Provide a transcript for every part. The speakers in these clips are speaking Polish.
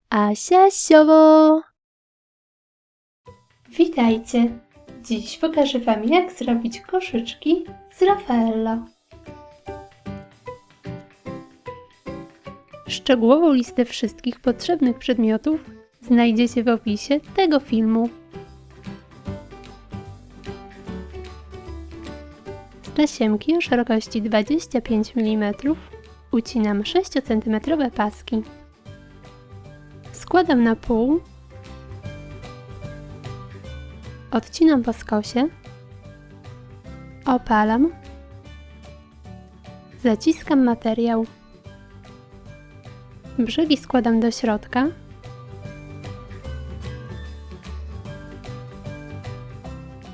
Asia Siowo! Witajcie! Dziś pokażę Wam, jak zrobić koszyczki z Raffaello. Szczegółową listę wszystkich potrzebnych przedmiotów znajdziecie w opisie tego filmu. Z tasiemki o szerokości 25 mm ucinam 6 cm paski. Składam na pół, odcinam po skosie, opalam, zaciskam materiał. Brzegi składam do środka,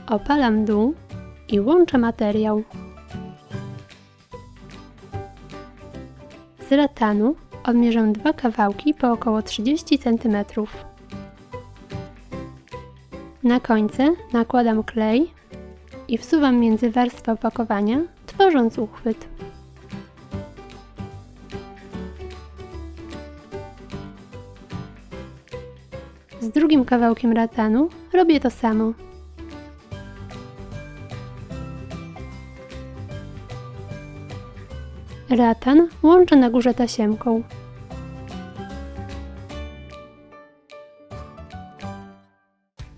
opalam dół i łączę materiał. Z ratanu odmierzę 2 kawałki po około 30 cm. Na końce nakładam klej i wsuwam między warstwy opakowania, tworząc uchwyt. Z drugim kawałkiem ratanu robię to samo. Ratan łączę na górze tasiemką.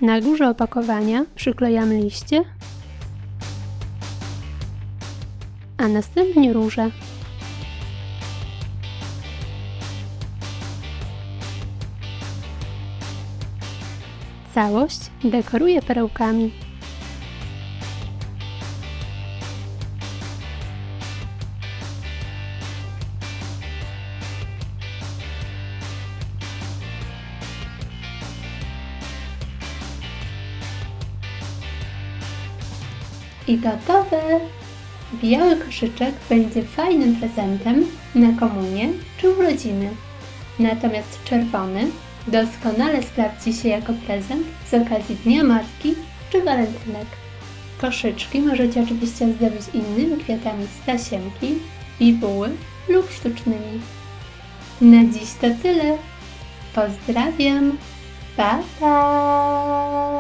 Na górze opakowania przyklejam liście, a następnie róże. Całość dekoruję perełkami. I gotowe! Biały koszyczek będzie fajnym prezentem na komunię czy urodziny. Natomiast czerwony doskonale sprawdzi się jako prezent z okazji Dnia Matki czy walentynek. Koszyczki możecie oczywiście ozdobić innymi kwiatami z tasiemki, bibuły lub sztucznymi. Na dziś to tyle. Pozdrawiam. Pa, pa!